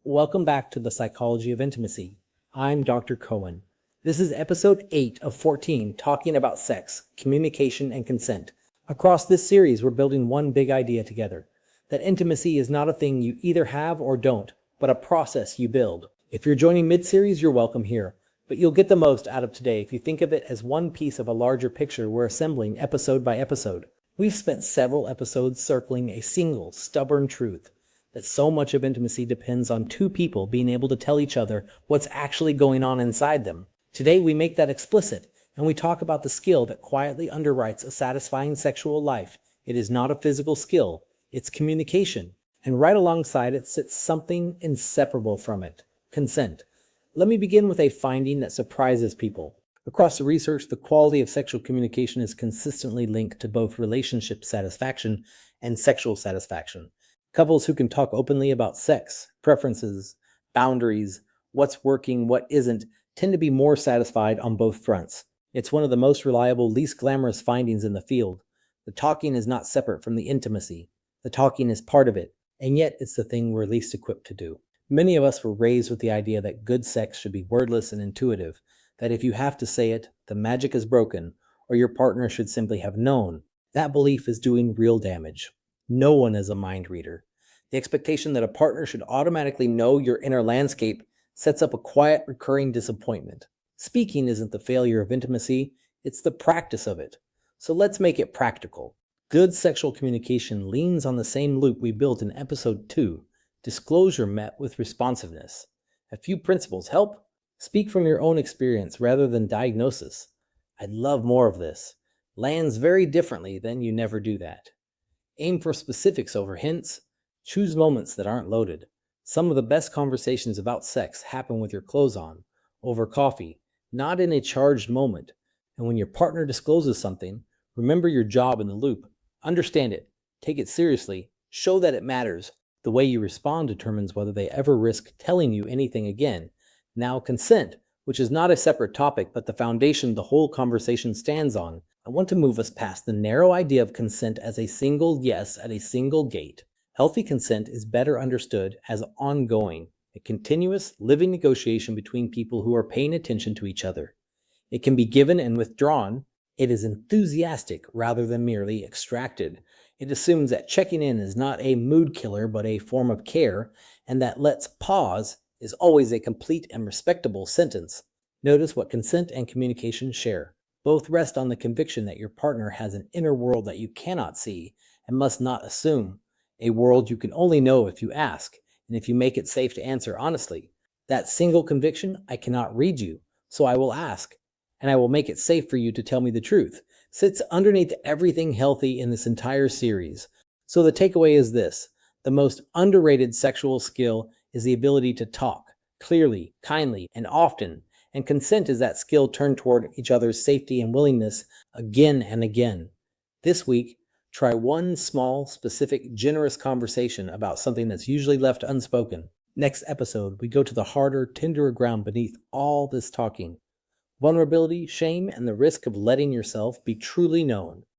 Welcome back to the Psychology of Intimacy. I'm Dr. Cohen. This is episode 8 of 14, talking about sex, communication, and consent. Across this series, we're building one big idea together, that intimacy is not a thing you either have or don't, but a process you build. If you're joining mid-series, you're welcome here, but you'll get the most out of today if you think of it as one piece of a larger picture we're assembling episode by episode. We've spent several episodes circling a single, stubborn truth, that so much of intimacy depends on two people being able to tell each other what's actually going on inside them. Today we make that explicit, and we talk about the skill that quietly underwrites a satisfying sexual life. It is not a physical skill, it's communication. And right alongside it sits something inseparable from it: consent. Let me begin with a finding that surprises people. Across the research, the quality of sexual communication is consistently linked to both relationship satisfaction and sexual satisfaction. Couples who can talk openly about sex, preferences, boundaries, what's working, what isn't, tend to be more satisfied on both fronts. It's one of the most reliable, least glamorous findings in the field. The talking is not separate from the intimacy. The talking is part of it, and yet it's the thing we're least equipped to do. Many of us were raised with the idea that good sex should be wordless and intuitive, that if you have to say it, the magic is broken, or your partner should simply have known. That belief is doing real damage. No one is a mind reader. The expectation that a partner should automatically know your inner landscape sets up a quiet, recurring disappointment. Speaking isn't the failure of intimacy, it's the practice of it. So let's make it practical. Good sexual communication leans on the same loop we built in episode 2, disclosure met with responsiveness. A few principles help. Speak from your own experience rather than diagnosis. I'd love more of this. Lands very differently than you never do that. Aim for specifics over hints. Choose moments that aren't loaded. Some of the best conversations about sex happen with your clothes on, over coffee, not in a charged moment. And when your partner discloses something, remember your job in the loop. Understand it. Take it seriously. Show that it matters. The way you respond determines whether they ever risk telling you anything again. Now, consent, which is not a separate topic, but the foundation the whole conversation stands on. I want to move us past the narrow idea of consent as a single yes at a single gate. Healthy consent is better understood as ongoing, a continuous, living negotiation between people who are paying attention to each other. It can be given and withdrawn. It is enthusiastic rather than merely extracted. It assumes that checking in is not a mood killer but a form of care, and that "let's pause" is always a complete and respectable sentence. Notice what consent and communication share. Both rest on the conviction that your partner has an inner world that you cannot see and must not assume, a world you can only know if you ask, and if you make it safe to answer honestly. That single conviction, I cannot read you, so I will ask, and I will make it safe for you to tell me the truth, sits underneath everything healthy in this entire series. So the takeaway is this: the most underrated sexual skill is the ability to talk, clearly, kindly, and often. And consent is that skill turned toward each other's safety and willingness again and again. This week, try one small, specific, generous conversation about something that's usually left unspoken. Next episode, we go to the harder, tenderer ground beneath all this talking: vulnerability, shame, and the risk of letting yourself be truly known.